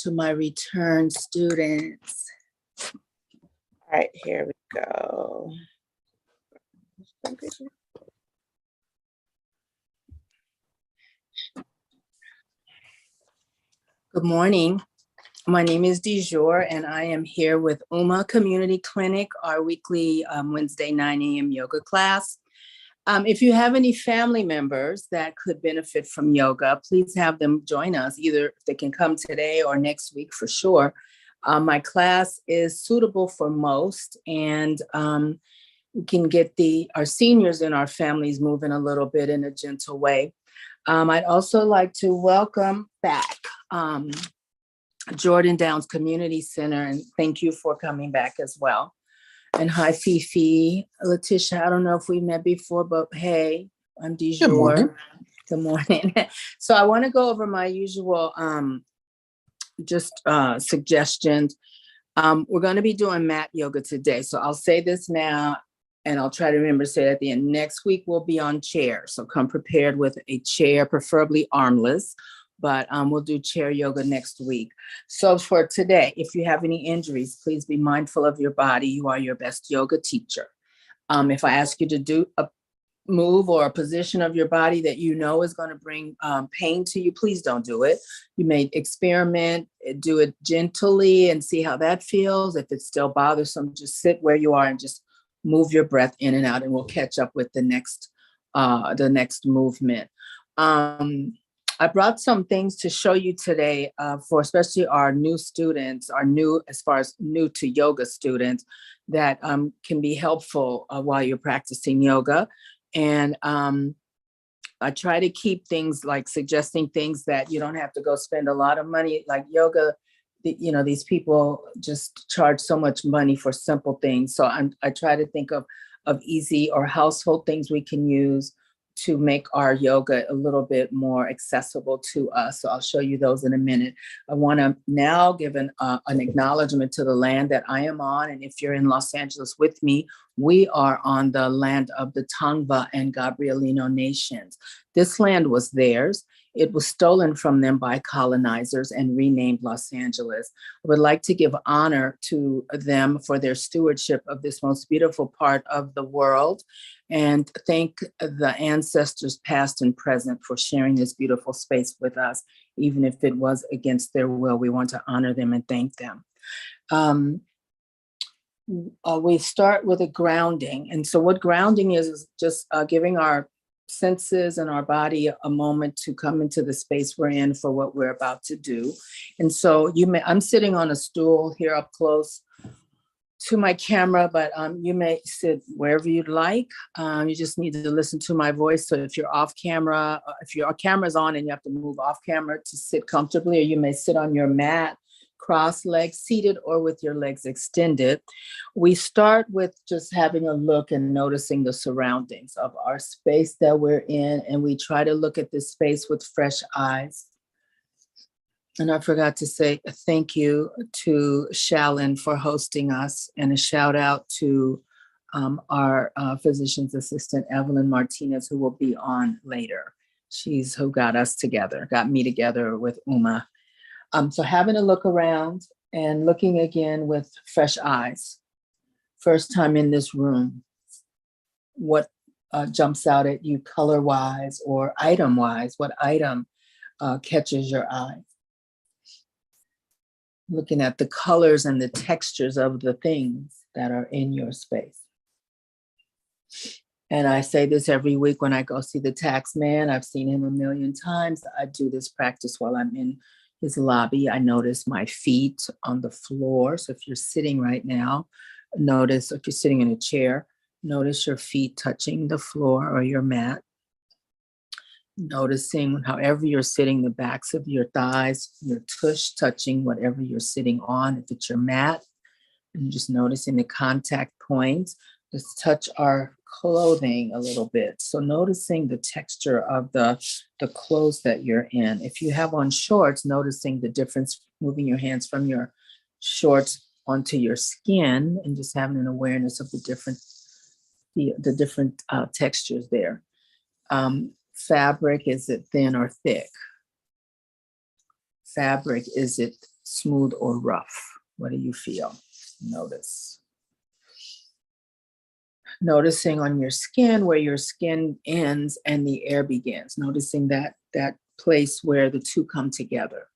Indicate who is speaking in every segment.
Speaker 1: to my return students. All right, here we go. Good morning. My name is DeJur, and I am here with UMA Community Clinic, our weekly Wednesday 9 a.m. yoga class. If you have any family members that could benefit from yoga, please have them join us. Either if they can come today or next week for sure. My class is suitable for most, and we can get our seniors and our families moving a little bit in a gentle way. I'd also like to welcome back Jordan Downs Community Center, and thank you for coming back as well. And hi, Fifi. Letitia, I don't know if we met before, but hey, I'm DeJur.
Speaker 2: Good morning.
Speaker 1: Good morning. So I want to go over my usual suggestions. We're going to be doing mat yoga today. So I'll say this now, and I'll try to remember to say it at the end. Next week, we'll be on chair. So come prepared with a chair, preferably armless. But we'll do chair yoga next week. So for today, if you have any injuries, please be mindful of your body. You are your best yoga teacher. If I ask you to do a move or a position of your body that you know is going to bring pain to you, please don't do it. You may experiment, do it gently and see how that feels. If it's still bothersome, just sit where you are and just move your breath in and out, and we'll catch up with the next movement. I brought some things to show you today for especially our new students, as far as new to yoga students, that can be helpful while you're practicing yoga. And I try to keep things like suggesting things that you don't have to go spend a lot of money, like yoga. These people just charge so much money for simple things. So I try to think of easy or household things we can use to make our yoga a little bit more accessible to us. So I'll show you those in a minute. I want to now give an acknowledgement to the land that I am on. And if you're in Los Angeles with me, we are on the land of the Tongva and Gabrielino nations. This land was theirs. It was stolen from them by colonizers and renamed Los Angeles. I would like to give honor to them for their stewardship of this most beautiful part of the world, and thank the ancestors past and present for sharing this beautiful space with us. Even if it was against their will, we want to honor them and thank them. We start with a grounding. And so what grounding is just giving our senses and our body a moment to come into the space we're in for what we're about to do. And so I'm sitting on a stool here up close to my camera, but you may sit wherever you'd like. You just need to listen to my voice. So if you're off camera, if your camera's on and you have to move off camera to sit comfortably, or you may sit on your mat, cross-legged, seated, or with your legs extended. We start with just having a look and noticing the surroundings of our space that we're in, and we try to look at this space with fresh eyes. And I forgot to say thank you to Shallon for hosting us, and a shout out to our physician's assistant, Evelyn Martinez, who will be on later. She's who got me together with Uma. So having a look around and looking again with fresh eyes. First time in this room, what jumps out at you color-wise or item-wise? What item catches your eye? Looking at the colors and the textures of the things that are in your space. And I say this every week when I go see the tax man. I've seen him a million times. I do this practice while I'm in his lobby. I notice my feet on the floor. So if you're sitting right now, notice, if you're sitting in a chair, notice your feet touching the floor or your mat. Noticing however you're sitting, the backs of your thighs, your tush touching whatever you're sitting on, if it's your mat, and just noticing the contact points. Just touch our clothing a little bit. So noticing the texture of the clothes that you're in. If you have on shorts, noticing the difference, moving your hands from your shorts onto your skin and just having an awareness of the different textures there. Fabric, is it thin or thick? Fabric, is it smooth or rough? What do you feel? Notice. Noticing on your skin where your skin ends and the air begins. Noticing that place where the two come together.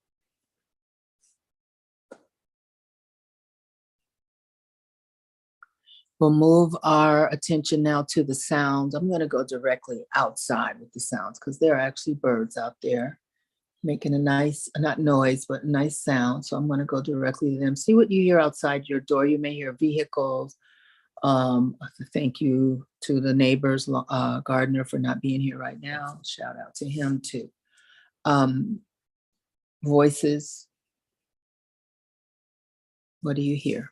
Speaker 1: We'll move our attention now to the sounds. I'm going to go directly outside with the sounds because there are actually birds out there making a nice, not noise, but nice sound. So I'm going to go directly to them. See what you hear outside your door. You may hear vehicles. Thank you to the neighbor's gardener for not being here right now. Shout out to him too. Voices. What do you hear?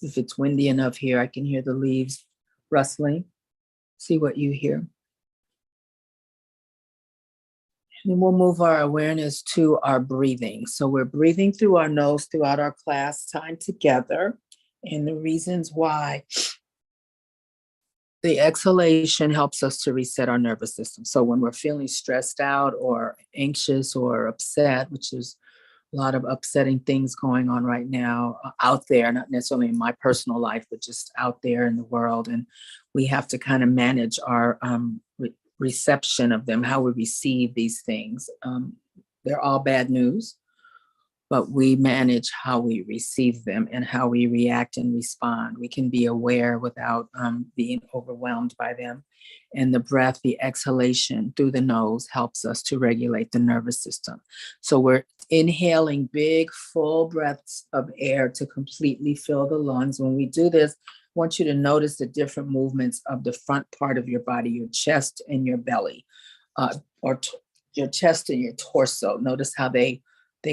Speaker 1: If it's windy enough here, I can hear the leaves rustling. See what you hear. And we'll move our awareness to our breathing. So we're breathing through our nose throughout our class time together. And the reasons why: the exhalation helps us to reset our nervous system. So when we're feeling stressed out or anxious or upset, which is a lot of upsetting things going on right now out there, not necessarily in my personal life, but just out there in the world. And we have to kind of manage our reception of them, how we receive these things. They're all bad news, but we manage how we receive them and how we react and respond. We can be aware without being overwhelmed by them. And the breath, the exhalation through the nose helps us to regulate the nervous system. So we're inhaling big, full breaths of air to completely fill the lungs. When we do this, I want you to notice the different movements of the front part of your body, your chest and your belly, your chest and your torso. Notice how they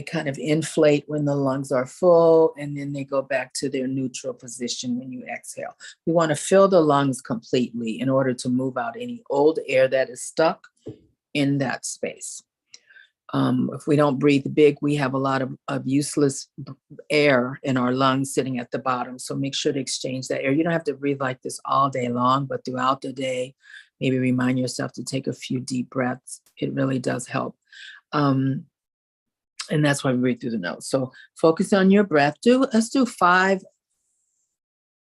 Speaker 1: kind of inflate when the lungs are full, and then they go back to their neutral position when you exhale. We want to fill the lungs completely in order to move out any old air that is stuck in that space. If we don't breathe big, we have a lot of useless air in our lungs sitting at the bottom. So make sure to exchange that air. You don't have to breathe like this all day long, but throughout the day, maybe remind yourself to take a few deep breaths. It really does help. And that's why we breathe through the nose. So focus on your breath. Let's do 5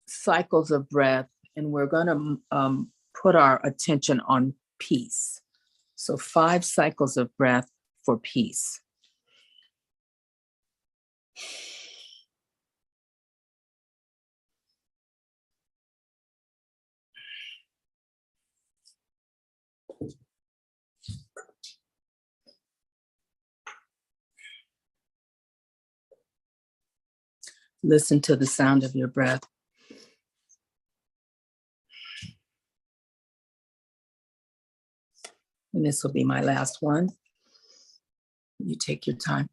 Speaker 1: cycles of breath, and we're going to put our attention on peace. So 5 cycles of breath for peace. Listen to the sound of your breath. And this will be my last one. You take your time.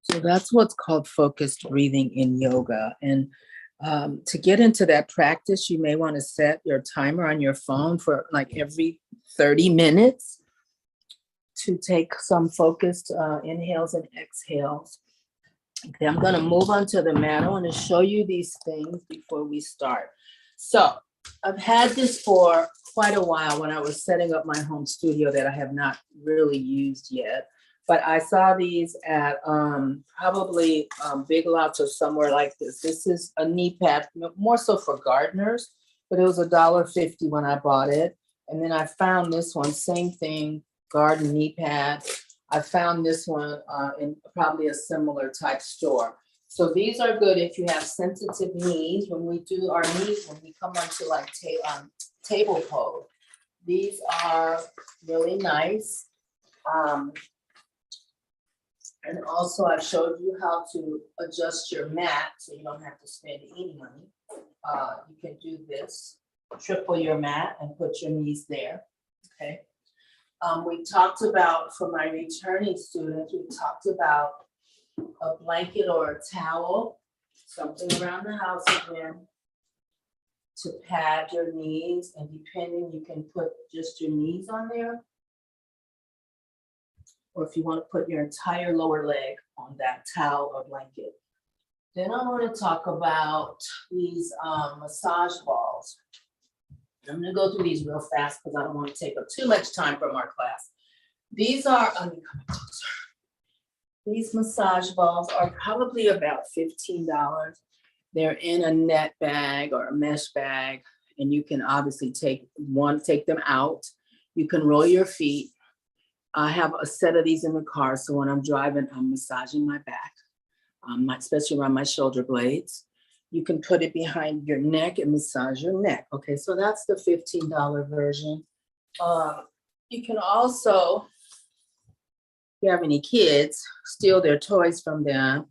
Speaker 1: So that's what's called focused breathing in yoga. And to get into that practice, you may want to set your timer on your phone for like every 30 minutes to take some focused inhales and exhales. Okay, I'm going to move on to the mat. I want to show you these things before we start. So I've had this for quite a while when I was setting up my home studio that I have not really used yet. But I saw these at probably Big Lots or somewhere like this. This is a knee pad, more so for gardeners, but it was $1.50 when I bought it. And then I found this one, same thing, garden knee pad. I found this one in probably a similar type store. So these are good if you have sensitive knees. When we do our knees, when we come onto like table pose, these are really nice. And also I showed you how to adjust your mat so you don't have to spend any money. You can do this, triple your mat and put your knees there, okay? We talked about, for my returning students, we talked about a blanket or a towel, something around the house again, to pad your knees, and depending, you can put just your knees on there, or if you want to put your entire lower leg on that towel or blanket. Then I want to talk about these massage balls. I'm going to go through these real fast because I don't want to take up too much time from our class. These are, let me come closer. These massage balls are probably about $15. They're in a net bag or a mesh bag, and you can obviously take them out. You can roll your feet. I have a set of these in the car, so when I'm driving, I'm massaging my back, especially around my shoulder blades. You can put it behind your neck and massage your neck. Okay, so that's the $15 version. You can also, if you have any kids, steal their toys from them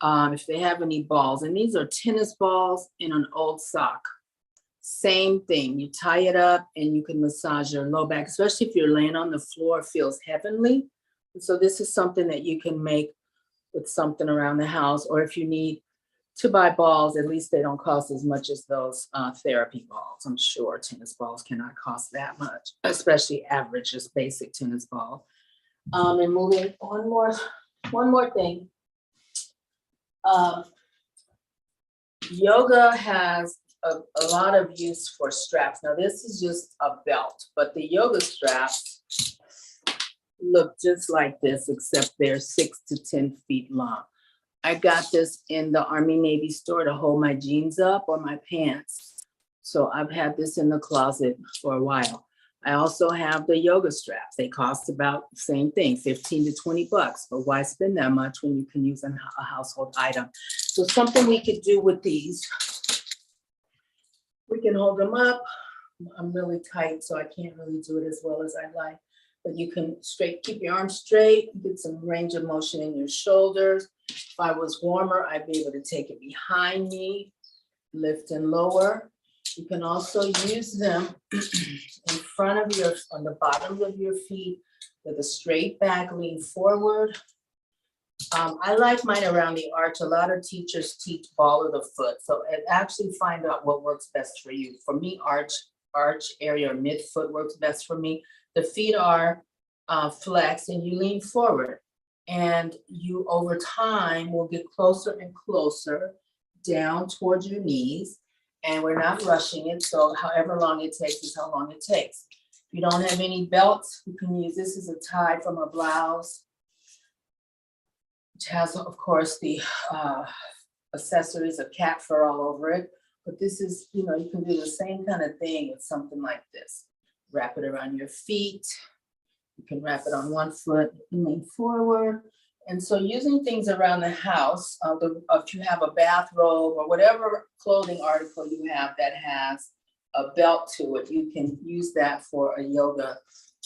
Speaker 1: if they have any balls. And these are tennis balls in an old sock. Same thing, you tie it up and you can massage your low back, especially if you're laying on the floor, it feels heavenly. And so this is something that you can make with something around the house, or if you need to buy balls, at least they don't cost as much as those therapy balls. I'm sure tennis balls cannot cost that much, especially average, just basic tennis ball. And moving one more thing. Yoga has a lot of use for straps. Now this is just a belt, but the yoga straps look just like this, except they're 6 to 10 feet long. I got this in the Army Navy store to hold my jeans up or my pants. So I've had this in the closet for a while. I also have the yoga straps. They cost about the same thing, 15 to 20 bucks, but why spend that much when you can use a household item? So something we could do with these, we can hold them up. I'm really tight, so I can't really do it as well as I'd like, but you can keep your arms straight, get some range of motion in your shoulders. If I was warmer, I'd be able to take it behind me, lift and lower. You can also use them in front of on the bottoms of your feet with a straight back, lean forward. I like mine around the arch. A lot of teachers teach ball of the foot. So actually find out what works best for you. For me, arch area or midfoot works best for me. The feet are flexed and you lean forward. And you, over time, will get closer and closer down towards your knees. And we're not rushing it. So however long it takes is how long it takes. If you don't have any belts, you can use this as a tie from a blouse, which has, of course, the accessories of cat fur all over it. But this is, you can do the same kind of thing with something like this. Wrap it around your feet. You can wrap it on one foot and lean forward. And so using things around the house, if you have a bathrobe or whatever clothing article you have that has a belt to it, you can use that for a yoga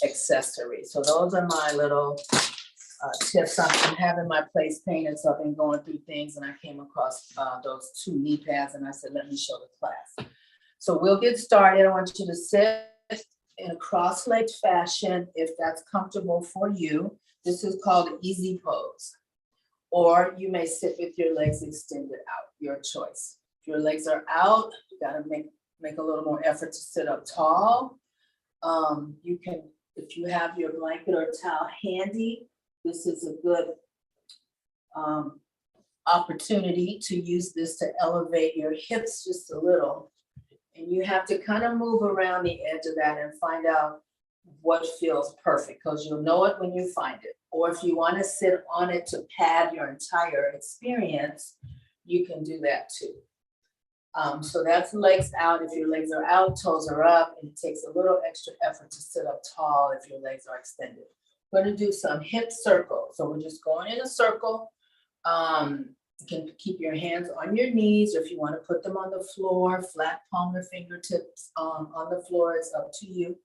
Speaker 1: accessory. So those are my little tips. I'm having my place painted, so I've been going through things and I came across those 2 knee pads and I said, let me show the class. So we'll get started. I want you to sit in a cross-legged fashion if that's comfortable for you. This is called an easy pose. Or you may sit with your legs extended out, your choice. If your legs are out, you gotta make a little more effort to sit up tall. You can, if you have your blanket or towel handy, this is a good opportunity to use this to elevate your hips just a little. And you have to kind of move around the edge of that and find out what feels perfect, because you'll know it when you find it. Or if you want to sit on it to pad your entire experience, you can do that too. So that's legs out. If your legs are out, toes are up, and it takes a little extra effort to sit up tall if your legs are extended. We're going to do some hip circles. So we're just going in a circle. You can keep your hands on your knees, or if you want to put them on the floor, flat palm or fingertips on the floor, it's up to you.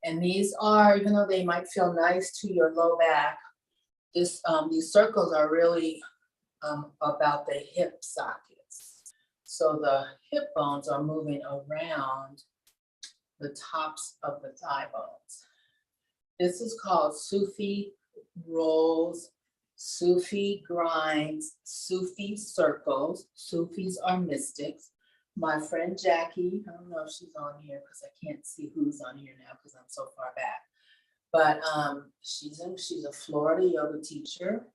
Speaker 1: And these are, even though they might feel nice to your low back, these circles are really about the hip sockets. So the hip bones are moving around the tops of the thigh bones. This is called Sufi rolls, Sufi grinds, Sufi circles. Sufis are mystics. My friend Jackie, I don't know if she's on here because I can't see who's on here now because I'm so far back. But she's a Florida yoga teacher.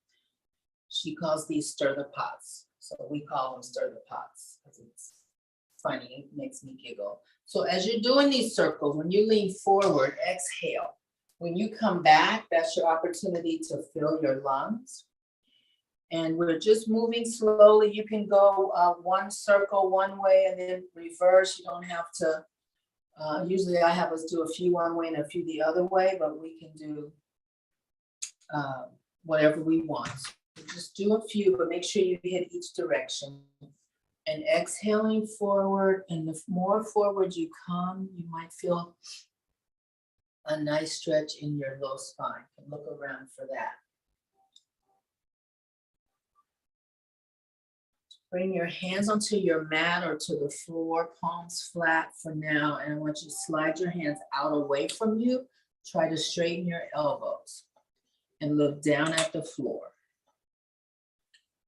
Speaker 1: She calls these stir the pots. So we call them stir the pots because it's funny, it makes me giggle. So as you're doing these circles, when you lean forward, exhale. When you come back, that's your opportunity to fill your lungs. And we're just moving slowly. You can go one circle one way and then reverse. You don't have to, usually I have us do a few one way and a few the other way, but we can do whatever we want. So just do a few, but make sure you hit each direction. And exhaling forward, and the more forward you come, you might feel a nice stretch in your low spine. You can look around for that. Bring your hands onto your mat or to the floor, palms flat for now. And I want you to slide your hands out away from you. Try to straighten your elbows and look down at the floor.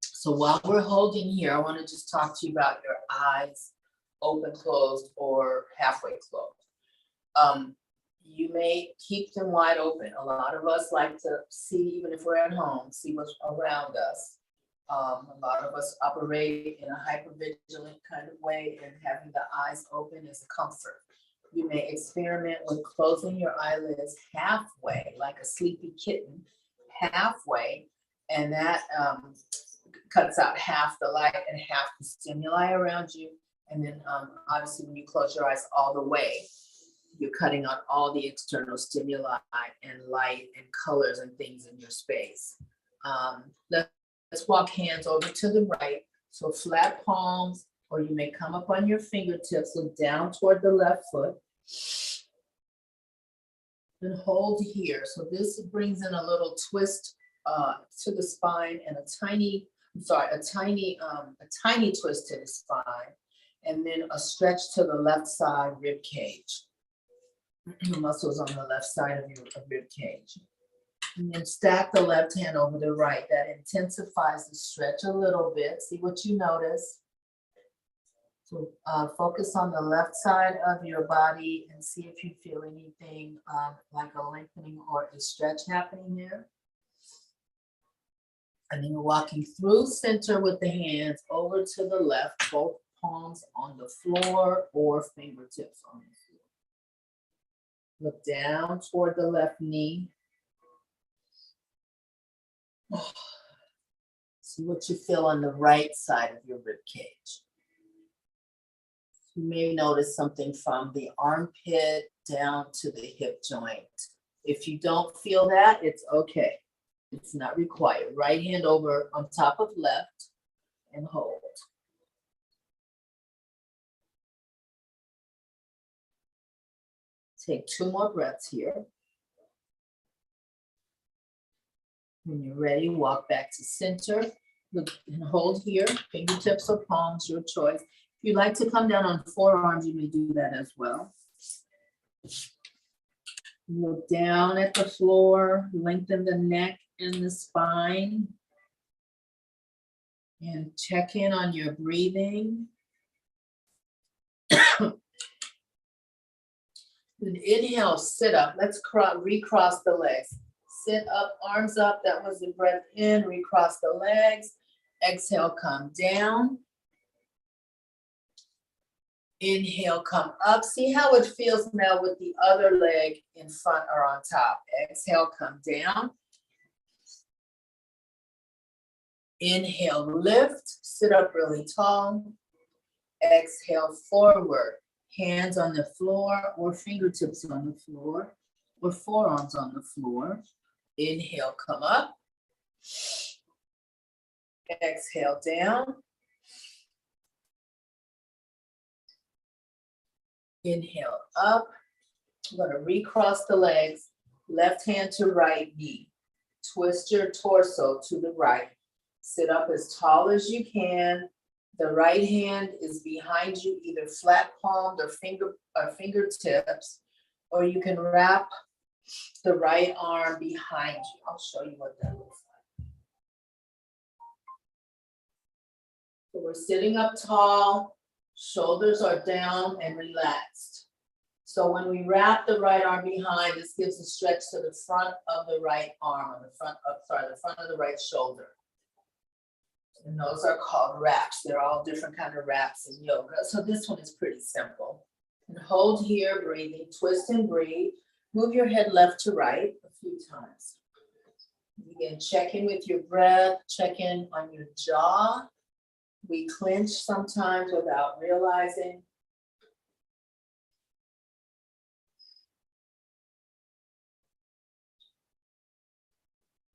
Speaker 1: So while we're holding here, I want to just talk to you about your eyes open, closed, or halfway closed. You may keep them wide open. A lot of us like to see, even if we're at home, see what's around us. A lot of us operate in a hypervigilant kind of way, and having the eyes open is a comfort. You may experiment with closing your eyelids halfway, like a sleepy kitten, halfway, and that cuts out half the light and half the stimuli around you. And then obviously when you close your eyes all the way, you're cutting out all the external stimuli and light and colors and things in your space. Let's walk hands over to the right. So flat palms, or you may come up on your fingertips, look down toward the left foot. Then hold here. So this brings in a little twist to the spine and a tiny twist to the spine. And then a stretch to the left side rib cage. The muscles on the left side of your rib cage. And then stack the left hand over the right. That intensifies the stretch a little bit. See what you notice. So focus on the left side of your body and see if you feel anything like a lengthening or a stretch happening there. And then you're walking through center with the hands over to the left, both palms on the floor or fingertips on the floor. Look down toward the left knee. See what you feel on the right side of your rib cage. You may notice something from the armpit down to the hip joint. If you don't feel that, it's okay. It's not required. Right hand over on top of left and hold. Take 2 more breaths here. When you're ready, walk back to center and hold here. Fingertips or palms, your choice. If you'd like to come down on forearms, you may do that as well. Look down at the floor, lengthen the neck and the spine. And check in on your breathing. And inhale, sit up. Let's recross the legs. Sit up, arms up. That was the breath in. Recross the legs. Exhale, come down. Inhale, come up. See how it feels now with the other leg in front or on top. Exhale, come down. Inhale, lift. Sit up really tall. Exhale, forward. Hands on the floor or fingertips on the floor or forearms on the floor. Inhale, come up. Exhale, down. Inhale, up. We're going to recross the legs. Left hand to right knee. Twist your torso to the right. Sit up as tall as you can. The right hand is behind you, either flat palmed or fingertips, or you can wrap the right arm behind you. I'll show you what that looks like. So we're sitting up tall, shoulders are down and relaxed. So when we wrap the right arm behind, this gives a stretch to the front of the right arm, or the front of the right shoulder. And those are called wraps. They're all different kind of wraps in yoga. So this one is pretty simple. And hold here, breathing, twist and breathe. Move your head left to right a few times. Again, check in with your breath, check in on your jaw. We clench sometimes without realizing.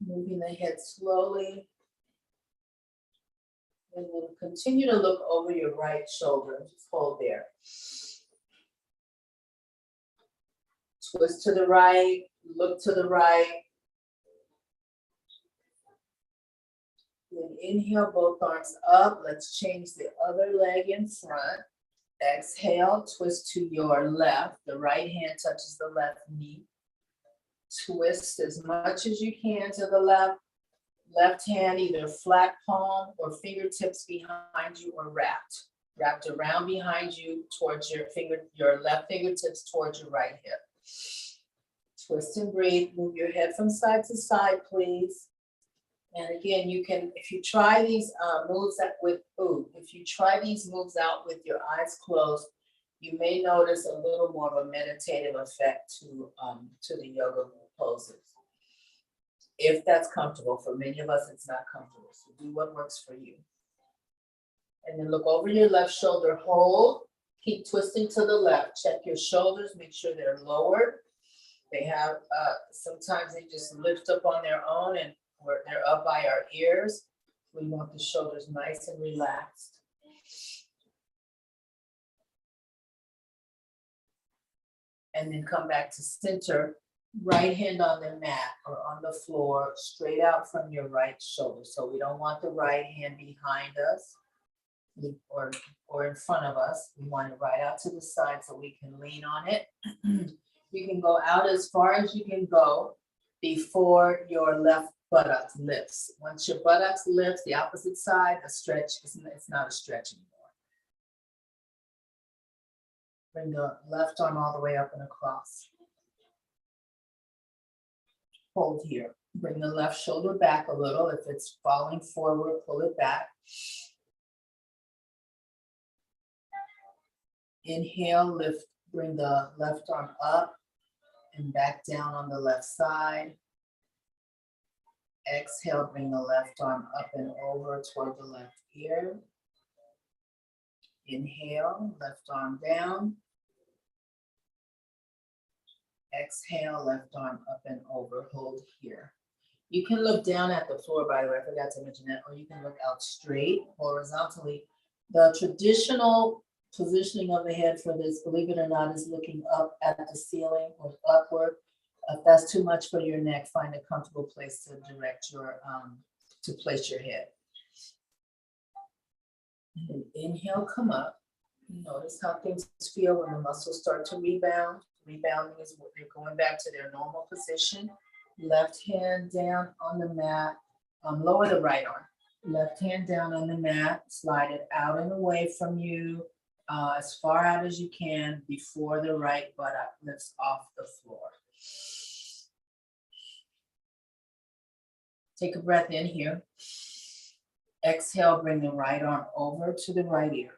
Speaker 1: Moving the head slowly. And then continue to look over your right shoulder. Just hold there. Twist to the right, look to the right. Then inhale, both arms up. Let's change the other leg in front. Exhale, twist to your left. The right hand touches the left knee. Twist as much as you can to the left. Left hand either flat palm or fingertips behind you or wrapped. Wrapped around behind you towards your left fingertips towards your right hip. Twist and breathe. Move your head from side to side, please. And again, you can, if you try these moves out with your eyes closed, you may notice a little more of a meditative effect to the yoga poses. If that's comfortable. For many of us, it's not comfortable. So do what works for you. And then look over your left shoulder, hold, keep twisting to the left. Check your shoulders, make sure they're lowered. They have, sometimes they just lift up on their own and they're up by our ears. We want the shoulders nice and relaxed. And then come back to center. Right hand on the mat or on the floor, straight out from your right shoulder. So we don't want the right hand behind us or in front of us. We want it right out to the side so we can lean on it. You can go out as far as you can go before your left buttocks lifts. Once your buttocks lifts, the opposite side, a stretch, it's not a stretch anymore. Bring the left arm all the way up and across. Hold here. Bring the left shoulder back a little. If it's falling forward, pull it back. Inhale, lift, bring the left arm up and back down on the left side. Exhale, bring the left arm up and over toward the left ear. Inhale, left arm down. Exhale, left arm up and over, hold here. You can look down at the floor, by the way, I forgot to mention that, or you can look out straight, horizontally. The traditional positioning of the head for this, believe it or not, is looking up at the ceiling or upward. If that's too much for your neck, find a comfortable place to direct your, to place your head. And then inhale, come up. Notice how things feel when the muscles start to rebound. Rebounding is what they're going back to their normal position. Left hand down on the mat. Lower the right arm. Left hand down on the mat. Slide it out and away from you as far out as you can before the right buttock lifts off the floor. Take a breath in here. Exhale, bring the right arm over to the right ear.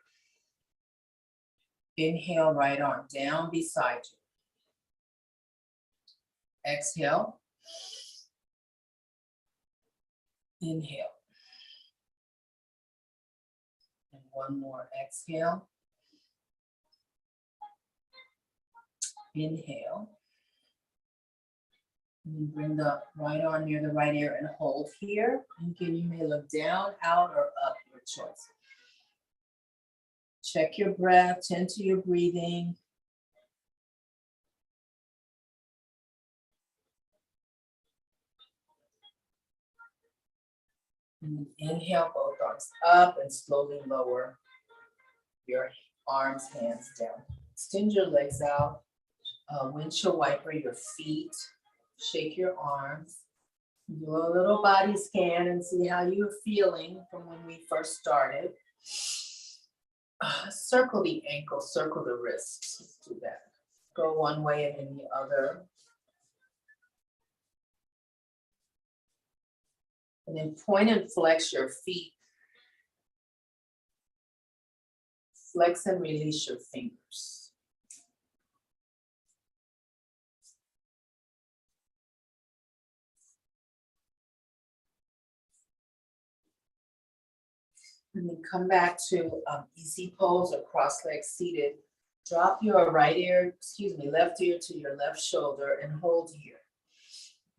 Speaker 1: Inhale, right arm down beside you. Exhale. Inhale. And one more. Exhale. Inhale. And then bring the right arm near the right ear and hold here. And again, you may look down, out, or up, your choice. Check your breath, tend to your breathing. And inhale, both arms up and slowly lower your arms, hands down. Extend your legs out. Windshield wiper your feet. Shake your arms. Do a little body scan and see how you're feeling from when we first started. Circle the ankle, circle the wrists. Let's do that. Go one way and then the other. And then point and flex your feet. Flex and release your fingers. And then come back to easy pose or cross-legged seated. Drop your left ear to your left shoulder and hold here.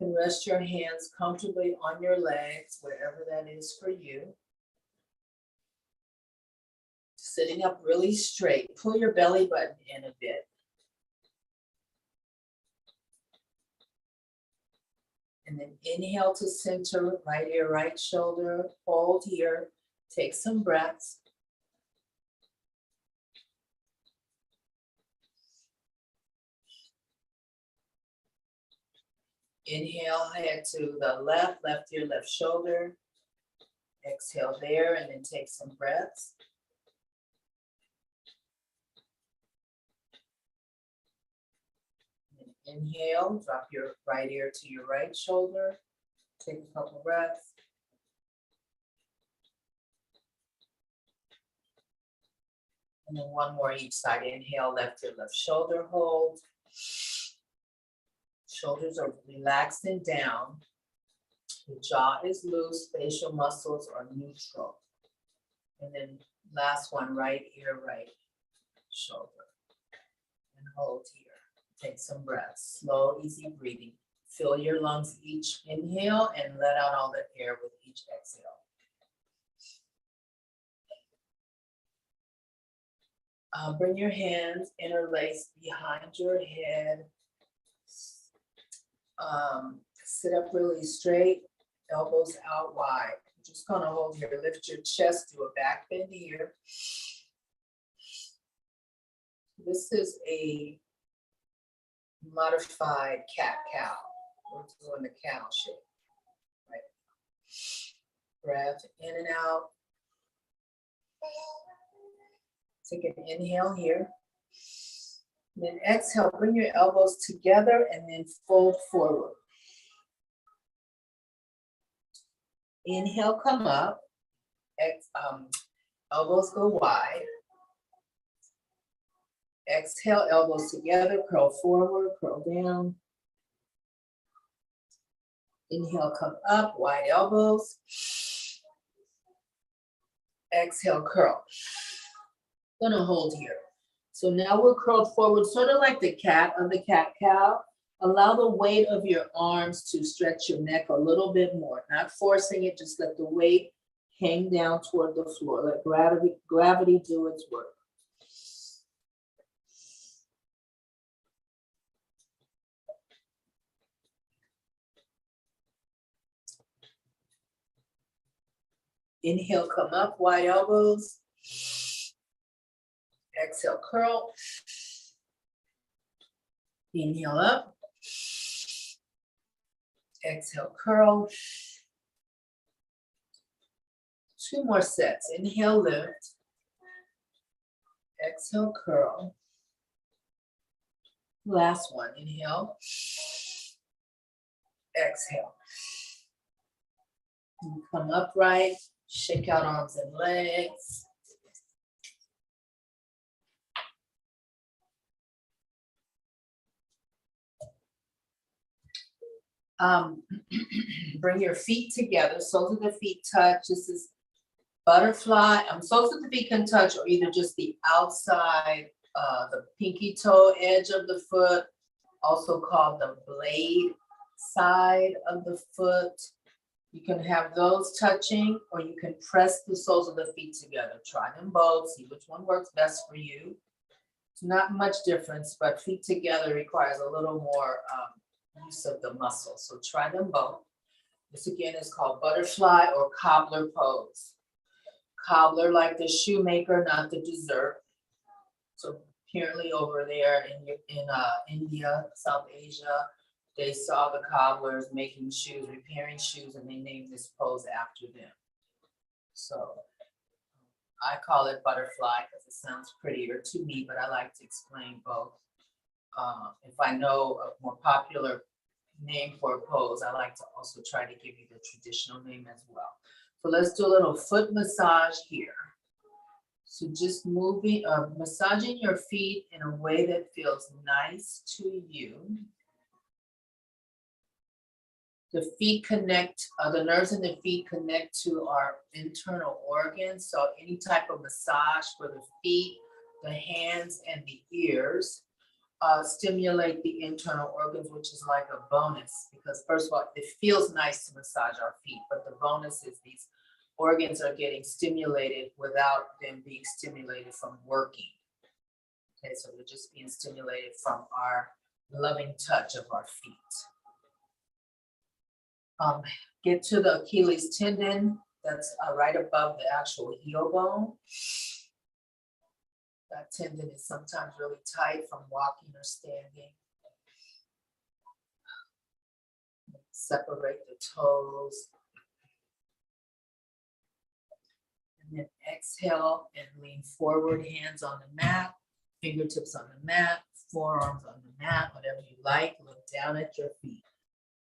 Speaker 1: You can rest your hands comfortably on your legs, wherever that is for you. Sitting up really straight. Pull your belly button in a bit. And then inhale to center, right ear, right shoulder. Hold here. Take some breaths. Inhale, head to the left ear, left shoulder. Exhale there, and then take some breaths. And inhale, drop your right ear to your right shoulder. Take a couple breaths. And then one more each side. Inhale, left ear, left shoulder, hold. Shoulders are relaxed and down. The jaw is loose, facial muscles are neutral. And then last one, right ear, right shoulder. And hold here. Take some breaths. Slow, easy breathing. Fill your lungs each inhale and let out all the air with each exhale. Bring your hands interlaced behind your head. Sit up really straight, elbows out wide. You're just gonna hold here, lift your chest, do a back bend here. This is a modified cat-cow. We're doing the cow shape, right? Breath in and out. Take an inhale here. And then exhale, bring your elbows together and then fold forward. Inhale, come up. Elbows go wide. Exhale, elbows together, curl forward, curl down. Inhale, come up, wide elbows. Exhale, curl. Gonna hold here. So now we're curled forward, sort of like the cat of the cat-cow. Allow the weight of your arms to stretch your neck a little bit more. Not forcing it, just let the weight hang down toward the floor. Let gravity do its work. Inhale, come up, wide elbows. Exhale, curl. Inhale up. Exhale, curl. Two more sets. Inhale, lift. Exhale, curl. Last one. Inhale. Exhale. And come upright. Shake out arms and legs. Bring your feet together, soles of the feet touch. This is butterfly. Soles of the feet can touch or either just the outside, the pinky toe edge of the foot, also called the blade side of the foot. You can have those touching, or you can press the soles of the feet together. Try them both, see which one works best for you. It's not much difference, but feet together requires a little more use of the muscle. So try them both. This again is called butterfly or cobbler pose. Cobbler like the shoemaker, not the dessert. So apparently over there in India, South Asia, they saw the cobblers making shoes, repairing shoes, and they named this pose after them. So I call it butterfly because it sounds prettier to me, but I like to explain both. If I know a more popular name for a pose, I like to also try to give you the traditional name as well. So let's do a little foot massage here. So just massaging your feet in a way that feels nice to you. The feet connect, the nerves in the feet connect to our internal organs. So any type of massage for the feet, the hands, and the ears stimulate the internal organs, which is like a bonus. Because first of all, it feels nice to massage our feet, but the bonus is these organs are getting stimulated without them being stimulated from working. Okay, so they're just being stimulated from our loving touch of our feet. Get to the Achilles tendon. That's right above the actual heel bone. That tendon is sometimes really tight from walking or standing. Separate the toes. And then exhale and lean forward, hands on the mat, fingertips on the mat, forearms on the mat, whatever you like. Look down at your feet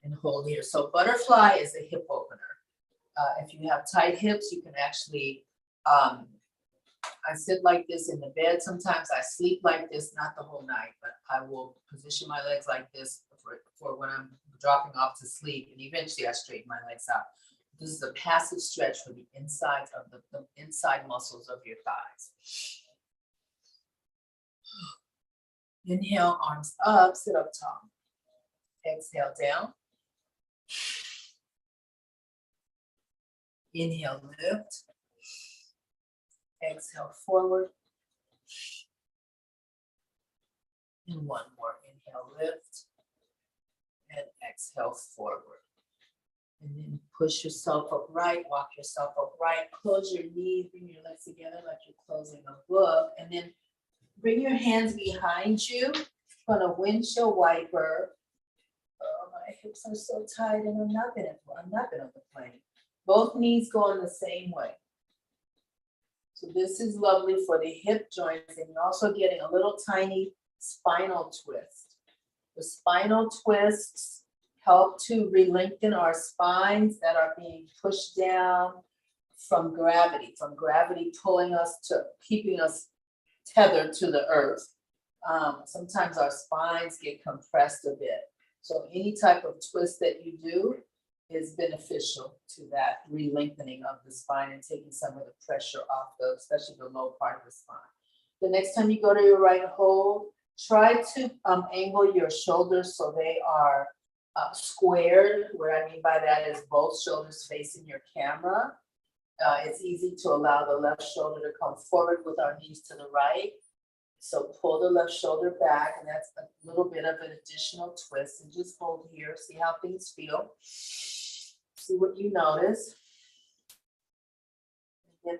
Speaker 1: and hold here. So butterfly is a hip opener. If you have tight hips, you can actually, I sit like this in the bed. Sometimes I sleep like this, not the whole night, but I will position my legs like this for when I'm dropping off to sleep. And eventually I straighten my legs out. This is a passive stretch for the inside of the inside muscles of your thighs. Inhale, arms up, sit up tall. Exhale down. Inhale, lift. Exhale, forward. And one more. Inhale, lift. And exhale, forward. And then push yourself upright, walk yourself upright, close your knees, bring your legs together like you're closing a book. And then bring your hands behind you on a windshield wiper. Oh, my hips are so tight and I'm not gonna on the plane. Both knees go on the same way. So this is lovely for the hip joints, and you're also getting a little tiny spinal twist. The spinal twists help to re-lengthen our spines that are being pushed down from gravity pulling us to keeping us tethered to the earth. Sometimes our spines get compressed a bit. So any type of twist that you do is beneficial to that re-lengthening of the spine and taking some of the pressure off especially the low part of the spine. The next time you go to your right hold, try to angle your shoulders so they are squared. What I mean by that is both shoulders facing your camera. It's easy to allow the left shoulder to come forward with our knees to the right. So pull the left shoulder back, and that's a little bit of an additional twist. And just hold here, see how things feel. See what you notice. And then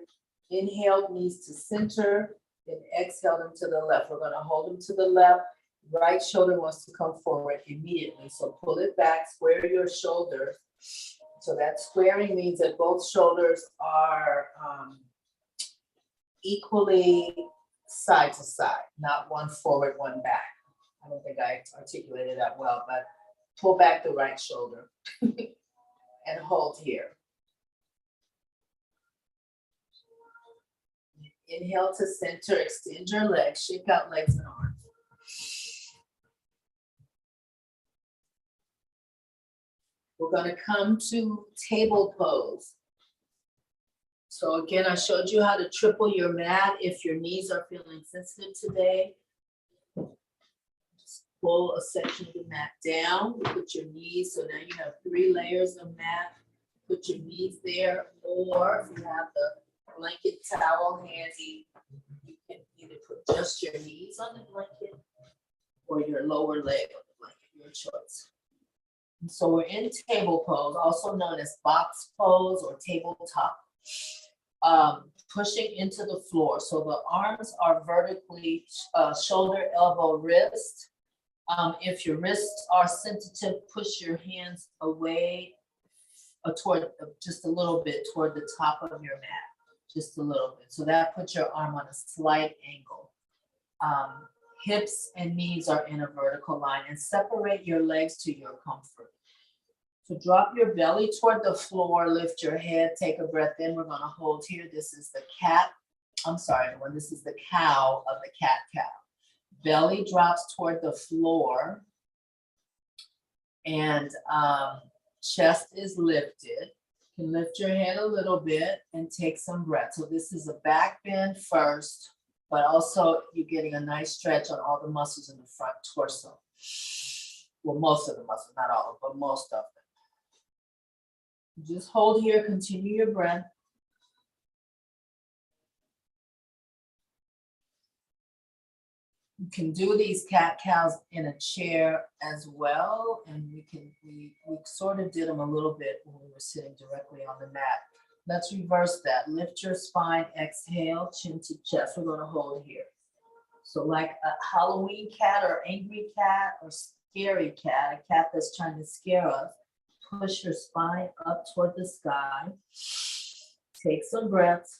Speaker 1: inhale, knees to center, then exhale them to the left. We're going to hold them to the left. Right shoulder wants to come forward immediately. So pull it back, square your shoulders. So that squaring means that both shoulders are equally side to side, not one forward, one back. I don't think I articulated that well, but pull back the right shoulder and hold here. Inhale to center, extend your legs, shake out legs and arms. We're going to come to table pose. So again, I showed you how to triple your mat if your knees are feeling sensitive today. Just pull a section of the mat down, put your knees, so now you have 3 layers of mat. Put your knees there, or if you have the blanket towel handy, you can either put just your knees on the blanket or your lower leg on the blanket, your choice. And so we're in table pose, also known as box pose or tabletop. Pushing into the floor. So the arms are vertically shoulder, elbow, wrist. If your wrists are sensitive, push your hands away toward just a little bit toward the top of your mat, just a little bit. So that puts your arm on a slight angle. Hips and knees are in a vertical line, and separate your legs to your comfort. So drop your belly toward the floor, lift your head, take a breath in. We're going to hold here. This is the cat. I'm sorry, everyone. This is the cow of the cat-cow. Belly drops toward the floor. And Chest is lifted. You can lift your head a little bit and take some breath. So this is a back bend first, but also you're getting a nice stretch on all the muscles in the front torso. Well, most of the muscles, not all, but most of them. Just hold here, continue your breath. You can do these cat-cows in a chair as well, and we sort of did them a little bit when we were sitting directly on the mat. Let's reverse that. Lift your spine, exhale, chin to chest. We're gonna hold here. So like a Halloween cat or angry cat or scary cat, a cat that's trying to scare us, push your spine up toward the sky. Take some breaths.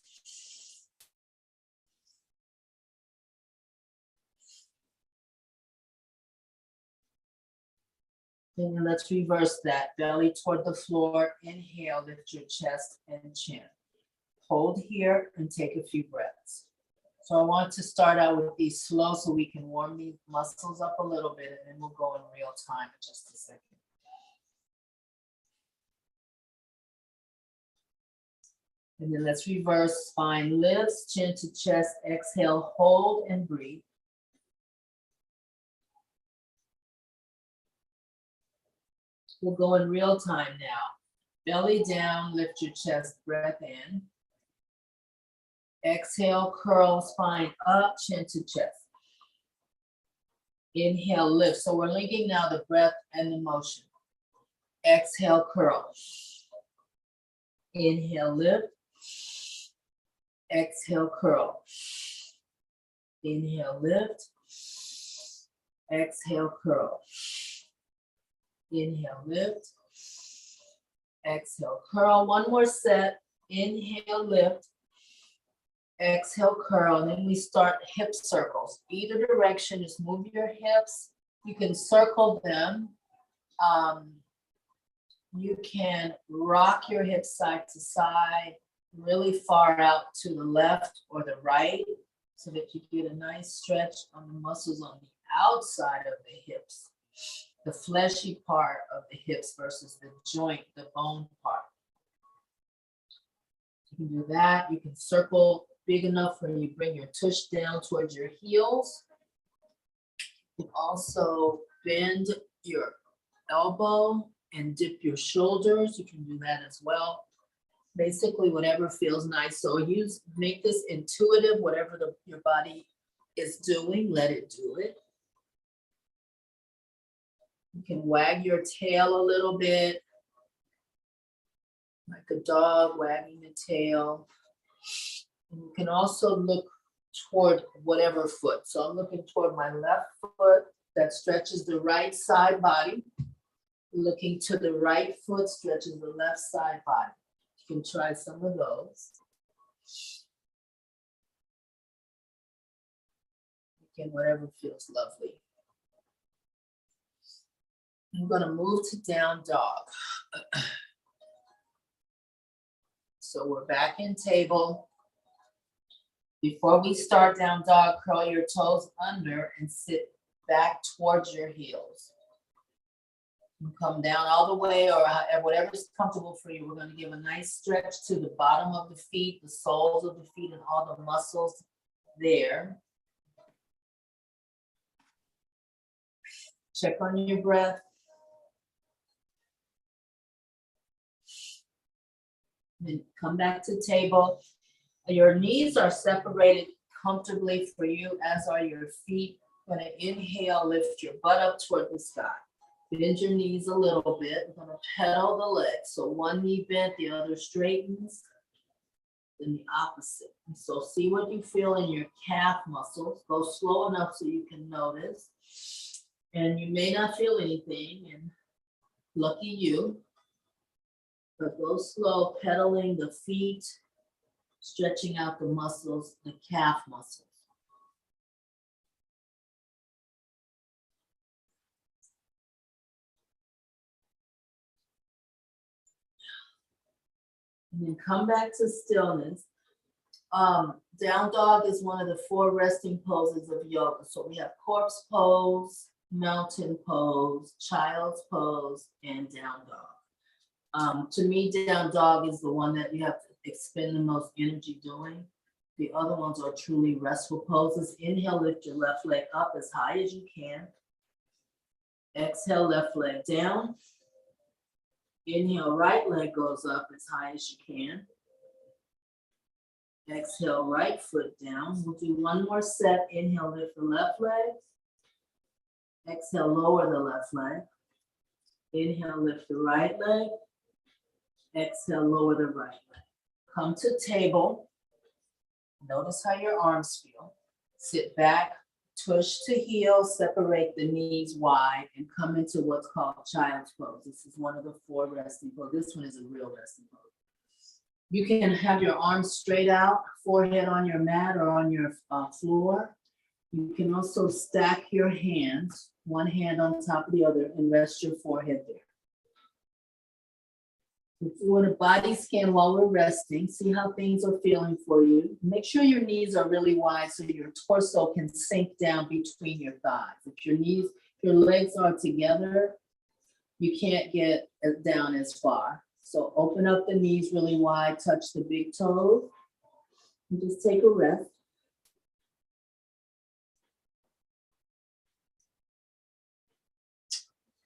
Speaker 1: And then let's reverse that. Belly toward the floor. Inhale, lift your chest and chin. Hold here and take a few breaths. So I want to start out with these slow so we can warm these muscles up a little bit, and then we'll go in real time in just a second. And then let's reverse. Spine lifts, chin to chest. Exhale, hold and breathe. We'll go in real time now. Belly down, lift your chest, breath in. Exhale, curl, spine up, chin to chest. Inhale, lift. So we're linking now the breath and the motion. Exhale, curl. Inhale, lift. Exhale, curl. Inhale, lift. Exhale, curl. Inhale, lift. Exhale, curl. One more set. Inhale, lift. Exhale, curl. And then we start hip circles. Either direction, just move your hips. You can circle them. You can rock your hips side to side, really far out to the left or the right, so that you get a nice stretch on the muscles on the outside of the hips. The fleshy part of the hips versus the joint, the bone part. You can do that. You can circle big enough where you bring your tush down towards your heels. You can also bend your elbow and dip your shoulders. You can do that as well. Basically, whatever feels nice. So make this intuitive, whatever your body is doing, let it do it. You can wag your tail a little bit, like a dog wagging the tail. And you can also look toward whatever foot. So I'm looking toward my left foot that stretches the right side body. Looking to the right foot stretches the left side body. You can try some of those. Again, whatever feels lovely. I'm going to move to down dog. So we're back in table. Before we start down dog, curl your toes under and sit back towards your heels. You come down all the way or whatever's comfortable for you. We're going to give a nice stretch to the bottom of the feet, the soles of the feet, and all the muscles there. Check on your breath. Then come back to table. Your knees are separated comfortably for you, as are your feet. You're going to inhale, lift your butt up toward the sky. Bend your knees a little bit. We're going to pedal the legs. So one knee bent, the other straightens, then the opposite. And so see what you feel in your calf muscles. Go slow enough so you can notice. And you may not feel anything, and lucky you. But go slow, pedaling the feet, stretching out the muscles, the calf muscles. And then come back to stillness. Down dog is one of the 4 resting poses of yoga. So we have corpse pose, mountain pose, child's pose, and down dog. To me, down dog is the one that you have to expend the most energy doing. The other ones are truly restful poses. Inhale, lift your left leg up as high as you can. Exhale, left leg down. Inhale, right leg goes up as high as you can. Exhale, right foot down. We'll do one more set. Inhale, lift the left leg. Exhale, lower the left leg. Inhale, lift the right leg. Exhale, lower the right leg. Come to table. Notice how your arms feel. Sit back, tush to heel, separate the knees wide, and come into what's called child's pose. This is one of the 4 resting poses. This one is a real resting pose. You can have your arms straight out, forehead on your mat or on your floor. You can also stack your hands, one hand on top of the other, and rest your forehead there. If you want a body scan while we're resting, see how things are feeling for you. Make sure your knees are really wide so your torso can sink down between your thighs. If your legs are together, you can't get down as far. So open up the knees really wide, touch the big toes, and just take a rest.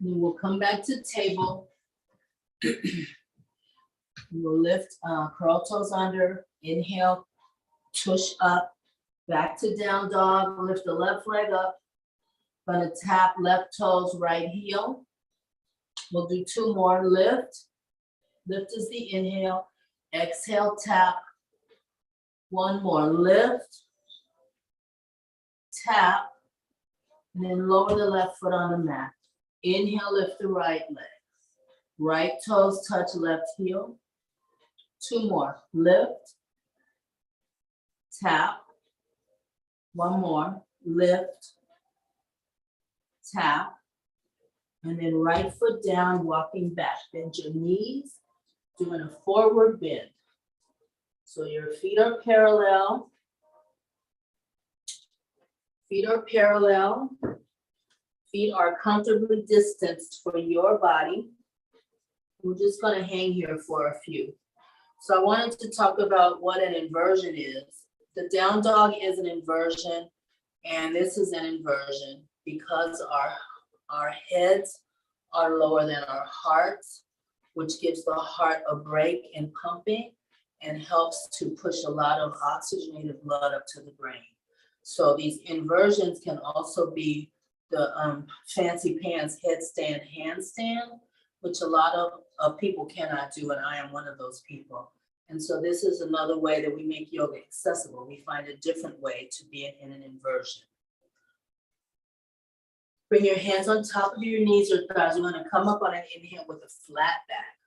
Speaker 1: And then we'll come back to table. We'll lift, curl toes under, inhale, tush up, back to down dog, lift the left leg up. Gonna tap left toes, right heel. We'll do 2 more, lift. Lift is the inhale, exhale, tap. 1 more, lift, tap, and then lower the left foot on the mat. Inhale, lift the right leg. Right toes touch left heel. 2 more, lift, tap. 1 more, lift, tap. And then right foot down, walking back. Bend your knees, doing a forward bend. So your feet are parallel. Feet are parallel. Feet are comfortably distanced for your body. We're just gonna hang here for a few. So I wanted to talk about what an inversion is. The down dog is an inversion, and this is an inversion because our heads are lower than our hearts, which gives the heart a break in pumping and helps to push a lot of oxygenated blood up to the brain. So these inversions can also be the fancy pants headstand handstand, which a lot of people cannot do, and I am one of those people. And so this is another way that we make yoga accessible. We find a different way to be in an inversion. Bring your hands on top of your knees or thighs. You're gonna come up on an inhale with a flat back.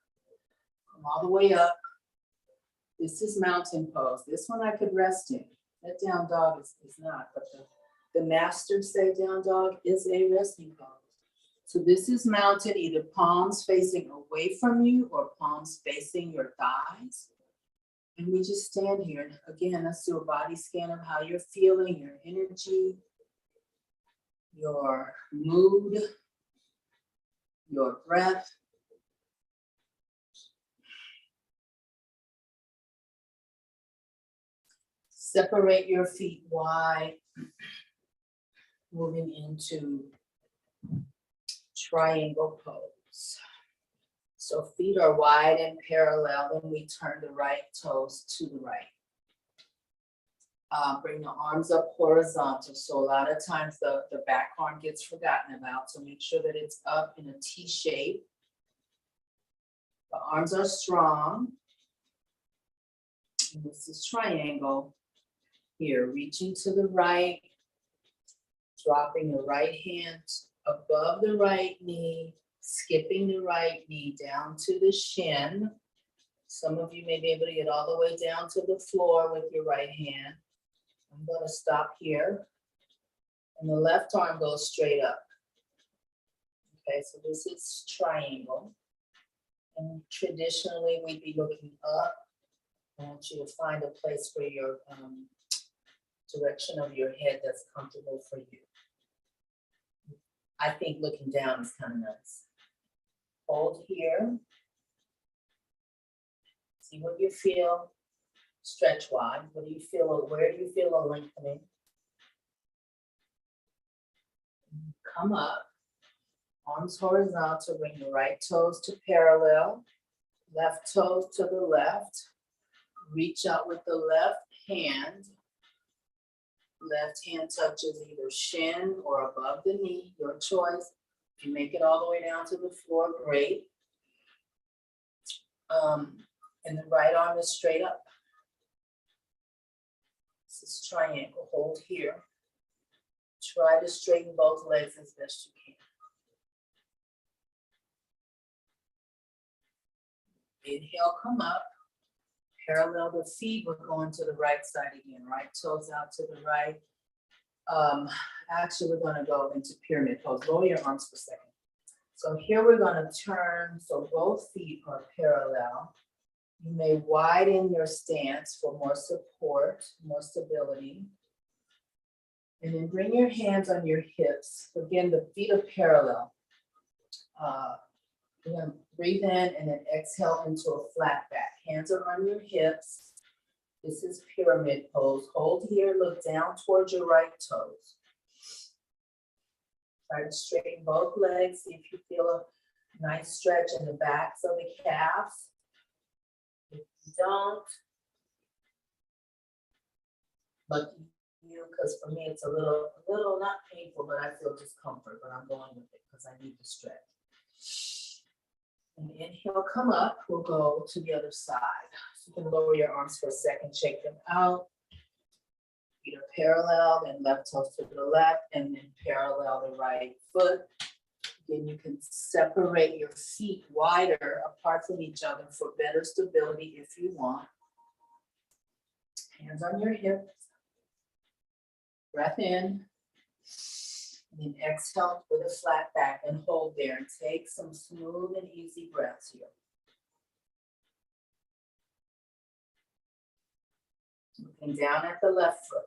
Speaker 1: Come all the way up. This is mountain pose. This one I could rest in. That down dog is not, but the masters say down dog is a resting pose. So this is mountain, either palms facing away from you or palms facing your thighs. And we just stand here. Again, let's do a body scan of how you're feeling, your energy, your mood, your breath. Separate your feet wide, moving into triangle pose. So feet are wide and parallel, then we turn the right toes to the right. Bring the arms up horizontal. So a lot of times the back arm gets forgotten about, so make sure that it's up in a T shape. The arms are strong. And this is triangle. Here, reaching to the right, dropping the right hand above the right knee, skipping the right knee down to the shin. Some of you may be able to get all the way down to the floor with your right hand. I'm going to stop here. And the left arm goes straight up. Okay, so this is triangle. And traditionally, we'd be looking up. I want you to find a place where your direction of your head that's comfortable for you. I think looking down is kind of nice. Hold here. See what you feel stretch wise. What do you feel, or where do you feel a lengthening? Come up, arms horizontal, bring the right toes to parallel, left toes to the left. Reach out with the left hand. Left hand touches either shin or above the knee, your choice. If you make it all the way down to the floor, great. And the right arm is straight up. This is triangle, hold here. Try to straighten both legs as best you can. Inhale, come up. Parallel the feet, we're going to the right side again, right toes out to the right. Actually, we're gonna go into pyramid pose. Lower your arms for a second. So here we're gonna turn, so both feet are parallel. You may widen your stance for more support, more stability. And then bring your hands on your hips. Again, the feet are parallel. You're gonna breathe in and then exhale into a flat back. Hands are on your hips. This is pyramid pose. Hold here, look down towards your right toes. Try to straighten both legs. See if you feel a nice stretch in the backs of the calves. If you don't, lucky you, because for me it's a little not painful, but I feel discomfort, but I'm going with it because I need to stretch. And inhale, come up, we'll go to the other side. So you can lower your arms for a second, shake them out. Feet are parallel, then left toes to the left, and then parallel the right foot. Then you can separate your feet wider apart from each other for better stability if you want. Hands on your hips. Breath in. And then exhale with a flat back and hold there and take some smooth and easy breaths here. Looking down at the left foot.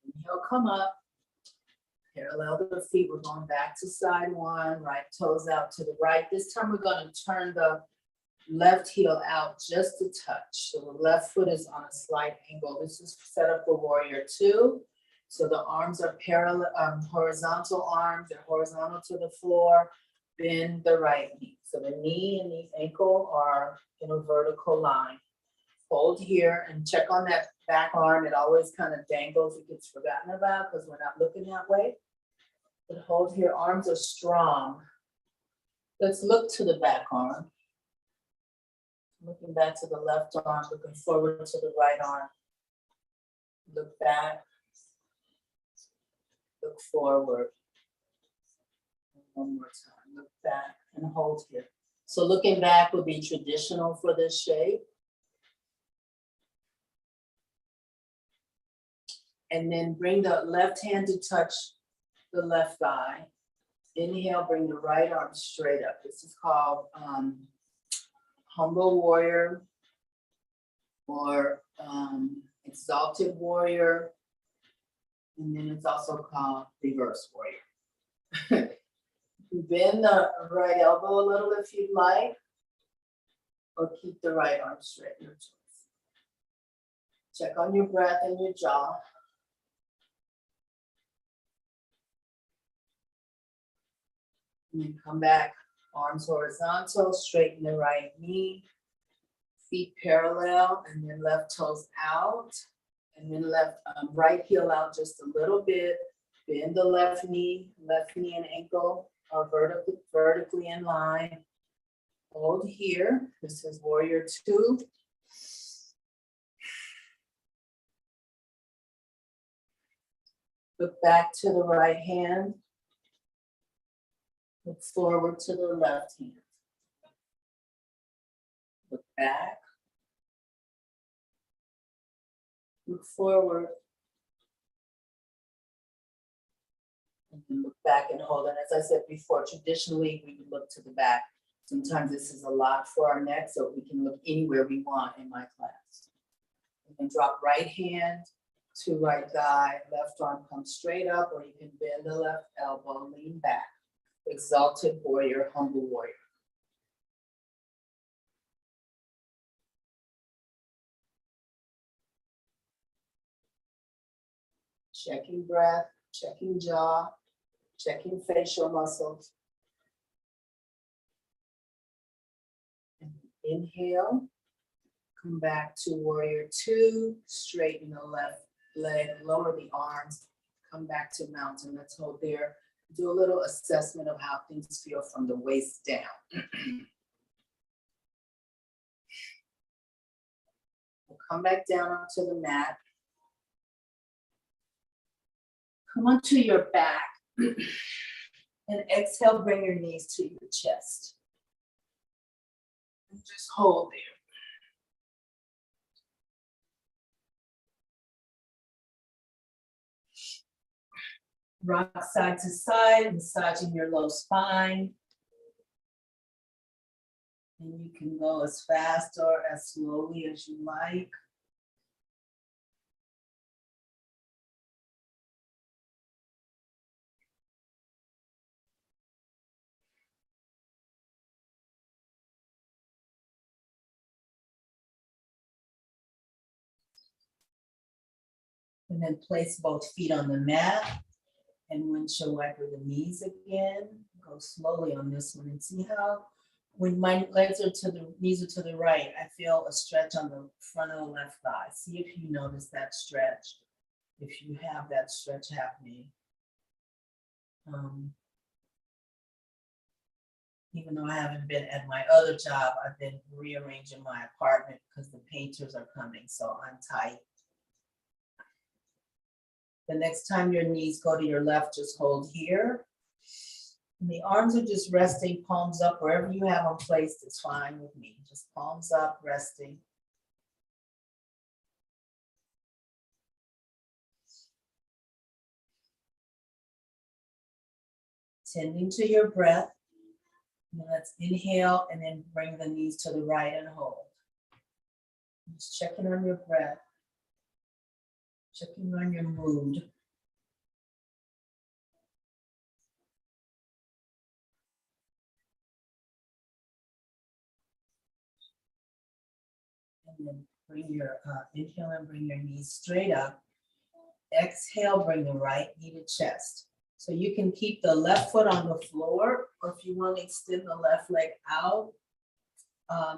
Speaker 1: Inhale, come up. Parallel to the feet. We're going back to side one. Right toes out to the right. This time we're going to turn the left heel out just a touch. So the left foot is on a slight angle. This is set up for warrior two. So the arms are parallel, horizontal arms. They're horizontal to the floor. Bend the right knee. So the knee and the ankle are in a vertical line. Hold here and check on that back arm. It always kind of dangles. It gets forgotten about because we're not looking that way. But hold here. Arms are strong. Let's look to the back arm. Looking back to the left arm, looking forward to the right arm. Look back. Look forward. One more time. Look back and hold here. So looking back would be traditional for this shape. And then bring the left hand to touch the left thigh. Inhale, bring the right arm straight up. This is called humble warrior or exalted warrior. And then it's also called reverse warrior. Bend the right elbow a little if you'd like, or keep the right arm straight, your choice. Check on your breath and your jaw. And then come back, arms horizontal, straighten the right knee, feet parallel, and then left toes out, and then right heel out just a little bit. Bend the left knee and ankle are vertically in line. Hold here. This is warrior two. Look back to the right hand. Look forward to the left hand. Look back. Look forward. And then look back and hold. And as I said before, traditionally we would look to the back. Sometimes this is a lot for our neck, so we can look anywhere we want in my class. And then drop right hand to right thigh, left arm comes straight up, or you can bend the left elbow, lean back. Exalted warrior, humble warrior. Checking breath, checking jaw, checking facial muscles. Inhale, come back to warrior two, straighten the left leg, lower the arms, come back to mountain. Let's hold there. Do a little assessment of how things feel from the waist down. We'll come back down onto the mat. Come onto your back and exhale, bring your knees to your chest. And just hold there. Rock side to side, massaging your low spine. And you can go as fast or as slowly as you like. And then place both feet on the mat and windshield wiper the knees again. Go slowly on this one and see how, when my legs are to the, knees are to the right, I feel a stretch on the front of the left thigh. See if you notice that stretch, if you have that stretch happening. Even though I haven't been at my other job, I've been rearranging my apartment because the painters are coming, so I'm tight. The next time your knees go to your left, just hold here. And the arms are just resting, palms up, wherever you have them placed is fine with me. Just palms up, resting. Tending to your breath. And let's inhale and then bring the knees to the right and hold. Just checking on your breath. Checking on your mood. And then bring your, inhale and bring your knees straight up. Exhale, bring the right knee to chest. So you can keep the left foot on the floor, or if you want to extend the left leg out.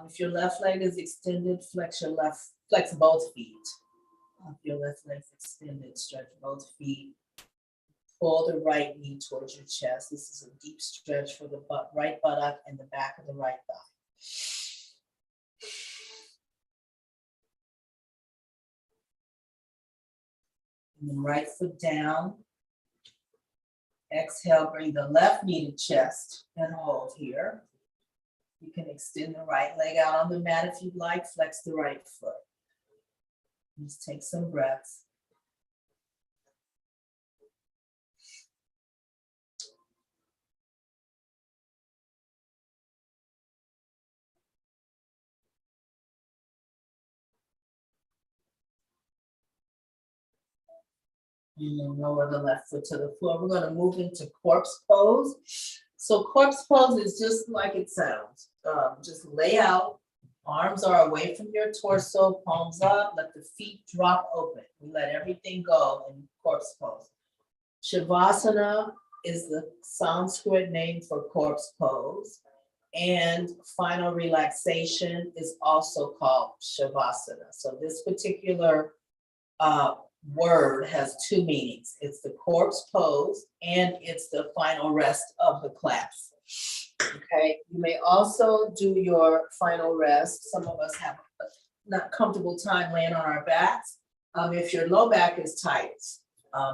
Speaker 1: If your left leg is extended, flex both feet. If your left leg's extended, stretch both feet. Pull the right knee towards your chest. This is a deep stretch for the right buttock and the back of the right thigh. And then right foot down. Exhale, bring the left knee to chest and hold here. You can extend the right leg out on the mat if you'd like, flex the right foot. Just take some breaths. And then lower the left foot to the floor. We're going to move into corpse pose. So corpse pose is just like it sounds. Just lay out. Arms are away from your torso, palms up, let the feet drop open. We let everything go in corpse pose. Shavasana is the Sanskrit name for corpse pose. And final relaxation is also called Shavasana. So this particular word has two meanings. It's the corpse pose and it's the final rest of the class. Okay, you may also do your final rest. Some of us have a not comfortable time laying on our backs. If your low back is tight,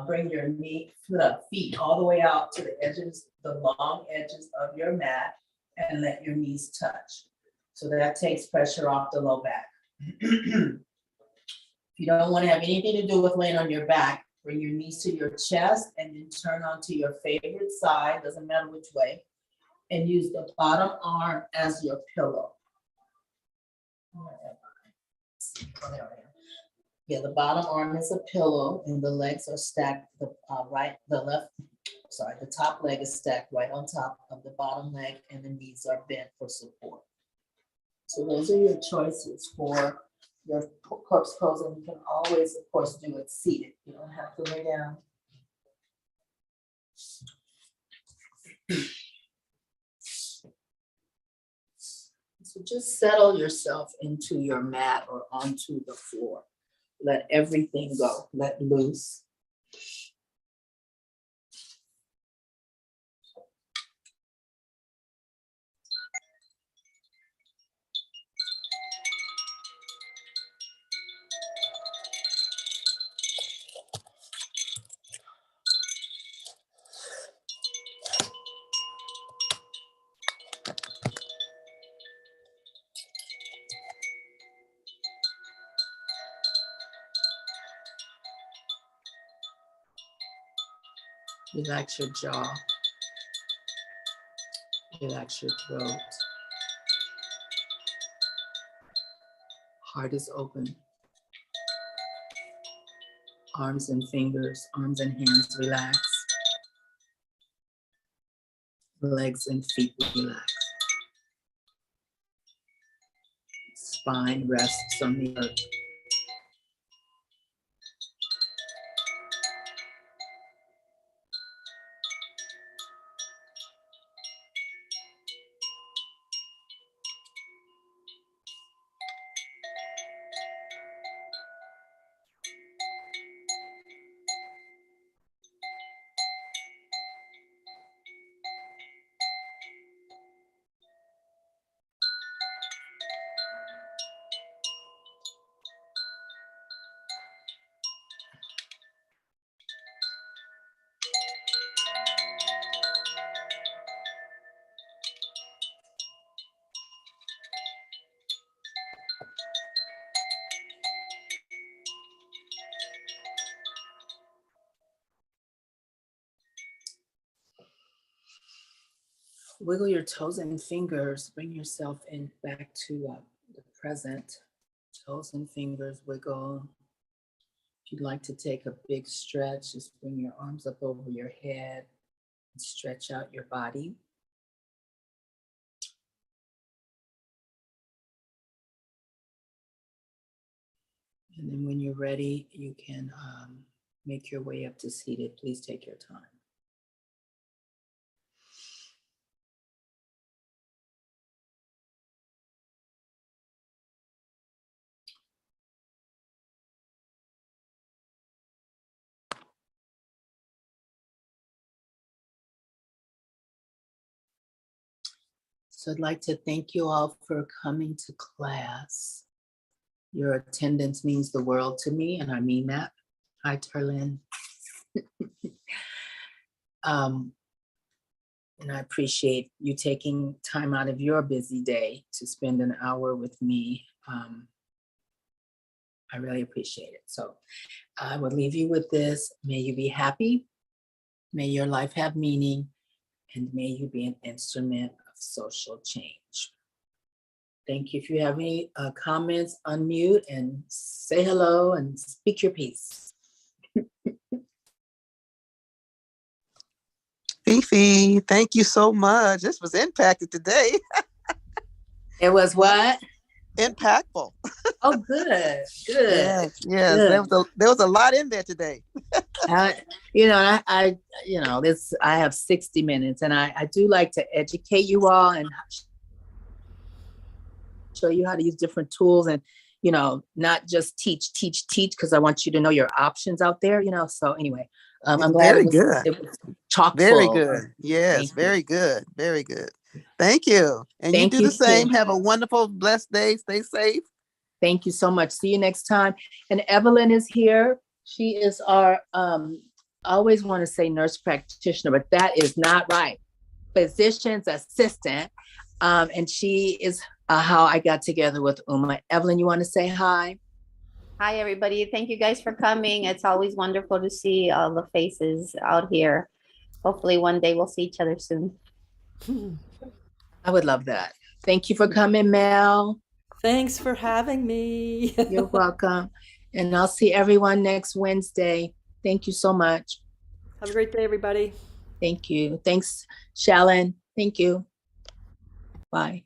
Speaker 1: bring your feet all the way out to the edges, the long edges of your mat, and let your knees touch. So that takes pressure off the low back. If you don't want to have anything to do with laying on your back, bring your knees to your chest and then turn onto your favorite side, doesn't matter which way, and use the bottom arm as your pillow. Yeah, the bottom arm is a pillow and the legs are stacked, the top leg is stacked right on top of the bottom leg and the knees are bent for support. So those are your choices for your corpse pose, and you can always, of course, do it seated. You don't have to lay down. So just settle yourself into your mat or onto the floor. Let everything go, let loose. Relax your jaw. Relax your throat. Heart is open. Arms and fingers, arms and hands relax. Legs and feet relax. Spine rests on the earth. Wiggle your toes and fingers. Bring yourself in back to the present. Toes and fingers wiggle. If you'd like to take a big stretch, just bring your arms up over your head and stretch out your body. And then when you're ready, you can make your way up to seated. Please take your time. So I'd like to thank you all for coming to class. Your attendance means the world to me, and I mean that. Hi, Tarlin. And I appreciate you taking time out of your busy day to spend an hour with me. I really appreciate it. So I will leave you with this. May you be happy. May your life have meaning. And may you be an instrument of social change. Thank you. If you have any comments, unmute and say hello and speak your piece.
Speaker 2: Fifi, thank you so much. This was impacted today.
Speaker 1: It was what?
Speaker 2: Impactful.
Speaker 1: Oh, good.
Speaker 2: Yes.
Speaker 1: Good.
Speaker 2: There was a lot in there today.
Speaker 1: I have 60 minutes, and I do like to educate you all and show you how to use different tools, and not just teach, because I want you to know your options out there. So anyway, I'm glad it was chock full.
Speaker 2: Very good. Yes, very good. Very good. Thank you. And you do the same. Have a wonderful, blessed day. Stay safe.
Speaker 1: Thank you so much. See you next time. And Evelyn is here. She is our, I always want to say nurse practitioner, but that is not right. Physician's assistant. And she is how I got together with Uma. Evelyn, you want to say hi?
Speaker 3: Hi, everybody. Thank you guys for coming. It's always wonderful to see all the faces out here. Hopefully one day we'll see each other soon.
Speaker 1: I would love that. Thank you for coming, Mel.
Speaker 4: Thanks for having me.
Speaker 1: You're welcome. And I'll see everyone next Wednesday. Thank you so much.
Speaker 4: Have a great day, everybody.
Speaker 1: Thank you. Thanks, Shalyn. Thank you. Bye.